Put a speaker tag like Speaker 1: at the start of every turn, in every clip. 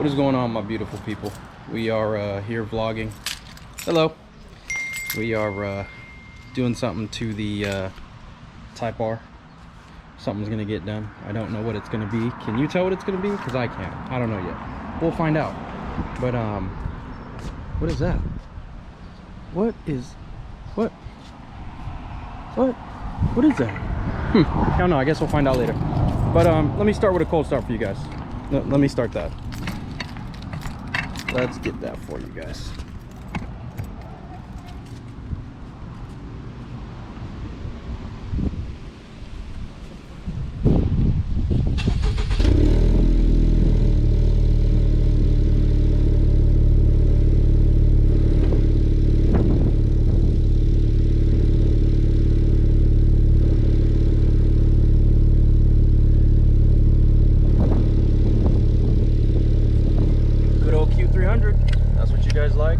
Speaker 1: What is going on, my beautiful people? We are here vlogging. Hello. We are doing something to the Type R. Something's gonna get done. I don't know what it's gonna be. Can you tell what it's gonna be? Because I can't. I don't know yet. We'll find out. But what is that? What is that? I don't know. I guess we'll find out later. But let me start with a cold start for you guys. Let me start that. Let's get that for you guys. That's what you guys like.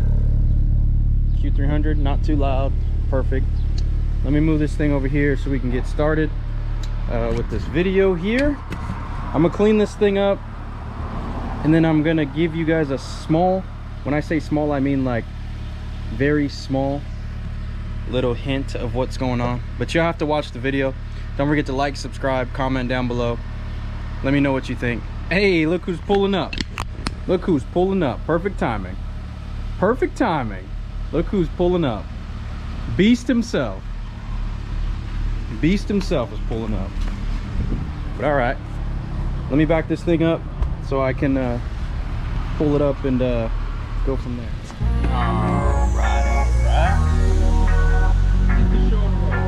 Speaker 1: Q300, not too loud, perfect. Let me move this thing over here so we can get started with this video here. I'm gonna clean this thing up, and then I'm gonna give you guys a small, when I say small, I mean like very small little hint of what's going on. But you'll have to watch the video. Don't forget to like, subscribe, comment down below. Let me know what you think. Hey, look who's pulling up. Look who's pulling up. Perfect timing. Perfect timing. Look who's pulling up. Beast himself. Beast himself is pulling up. But all right. Let me back this thing up so I can pull it up and go from there. All right, all right. Get the show on the road.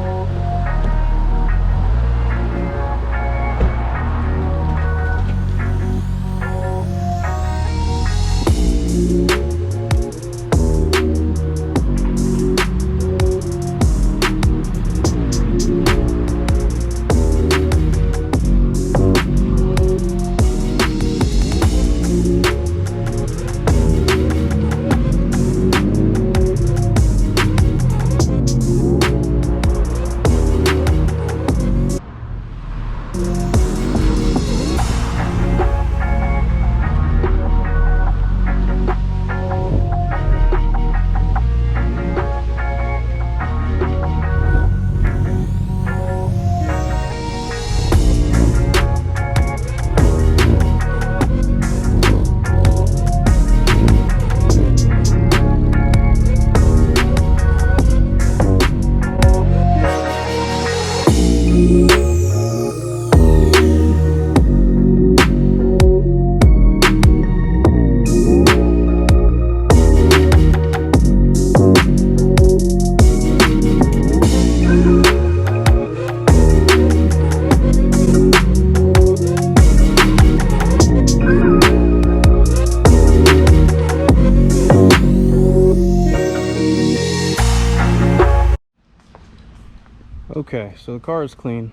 Speaker 1: Okay, so the car is clean.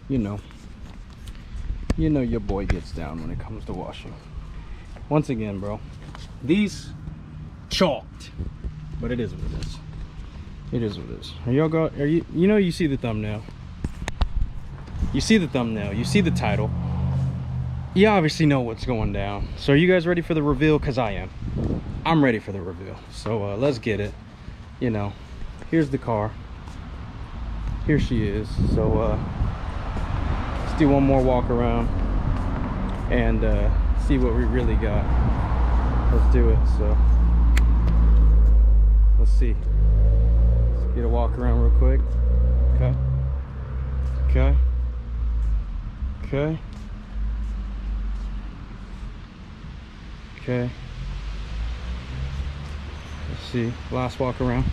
Speaker 1: You know your boy gets down when it comes to washing. Once again, bro, these chalked, but it is what it is. It is what it is. You see the thumbnail. You see the thumbnail. You see the title. You obviously know what's going down. So are you guys ready for the reveal? Because I am. I'm ready for the reveal. So let's get it. Here's the car. Here she is. So let's do one more walk around and see what we really got. Let's do it. So let's see. Let's get a walk around real quick. Okay. Okay. Okay. Okay. Let's see. Last walk around.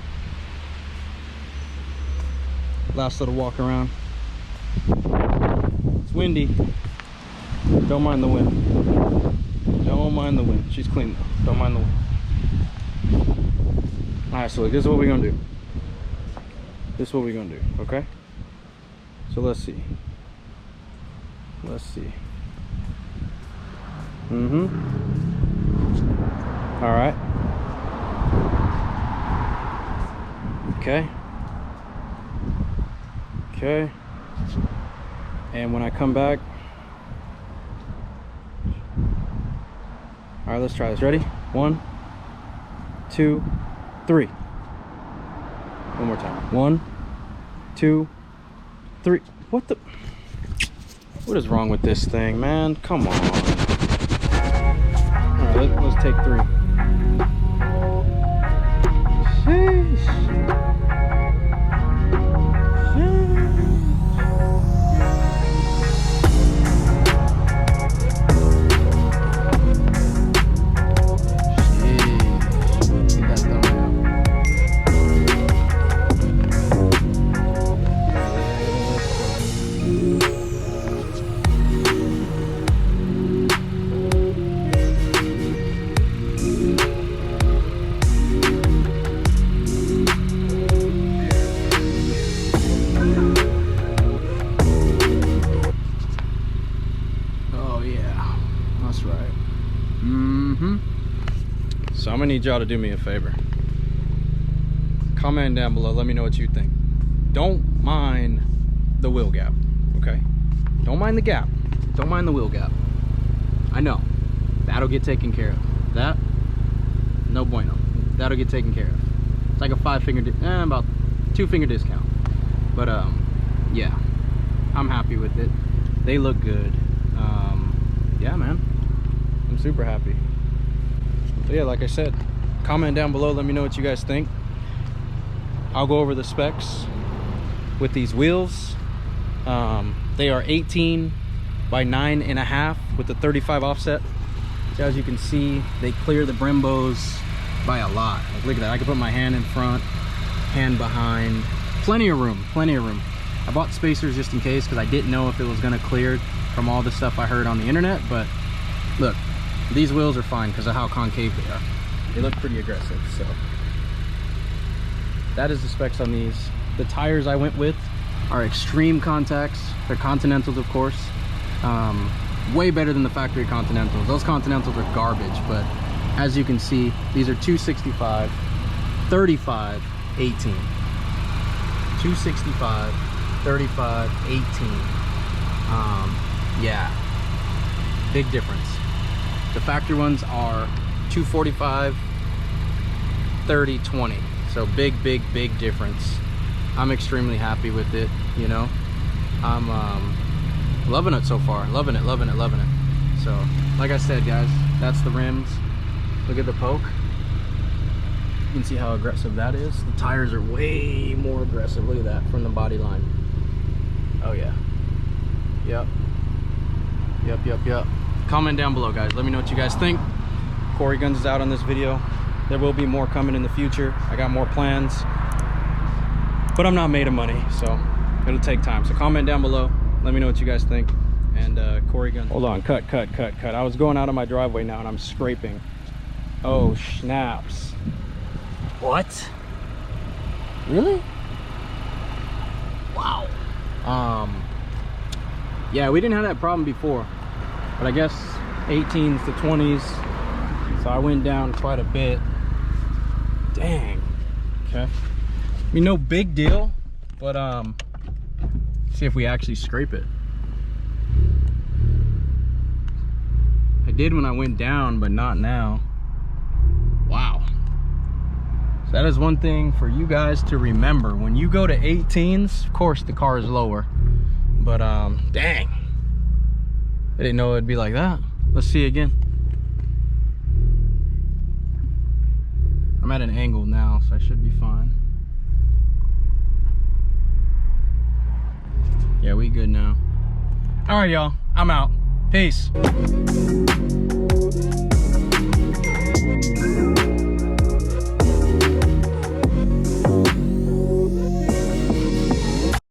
Speaker 1: Last little walk around. It's windy. Don't mind the wind. Don't mind the wind. She's clean though. Don't mind the wind. Alright, so this is what we're gonna do. This is what we're gonna do, okay? So let's see. Let's see. Alright. Okay. Okay. And when I come back, All right, let's try this. Ready? 1, 2, 3. One more time. 1, 2, 3. What the? What is wrong with this thing, man? Come on. All right, let's take 3. Sheesh. So I'm gonna need y'all to do me a favor. Comment down below, let me know what you think. Don't mind the wheel gap, okay? Don't mind the gap. Don't mind the wheel gap. I know, that'll get taken care of. That, no bueno. That'll get taken care of. It's like a about 2-finger discount. But yeah, I'm happy with it. They look good. Yeah, man, I'm super happy. So yeah, like I said, comment down below, let me know what you guys think. I'll go over the specs with these wheels. They are 18 by 9.5 with the 35 offset. So as you can see, they clear the Brembos by a lot. Like, look at that, I can put my hand in front, hand behind. Plenty of room, plenty of room. I bought spacers just in case because I didn't know if it was gonna clear from all the stuff I heard on the internet, but look, these wheels are fine because of how concave they are. They look pretty aggressive, so. That is the specs on these. The tires I went with are extreme contacts. They're Continentals, of course. Way better than the factory Continentals. Those Continentals are garbage, but as you can see, these are 265, 35, 18. 265, 35, 18. Yeah, big difference. The factory ones are 245, 30, 20. So big difference. I'm extremely happy with it, you know. I'm loving it so far. Loving it. So, like I said, guys, that's the rims. Look at the poke. You can see how aggressive that is. The tires are way more aggressive. Look at that from the body line. Oh yeah. Yep. Comment down below, guys. Let me know what you guys think. Corey Guns is out on this video. There will be more coming in the future. I got more plans, but I'm not made of money, so it'll take time. So comment down below. Let me know what you guys think. And Corey Guns. Hold on, cut. I was going out of my driveway now and I'm scraping. Oh, snaps. What? Really? Wow. Yeah, we didn't have that problem before, but I guess 18s to 20s, so I went down quite a bit. Dang. Okay. I mean, no big deal, but see if we actually scrape it. I did when I went down, but not now. Wow. So that is one thing for you guys to remember. When you go to 18s, of course the car is lower, but dang, I didn't know it'd be like that. Let's see again. I'm at an angle now, so I should be fine. Yeah, we good now. All right, y'all, I'm out. Peace.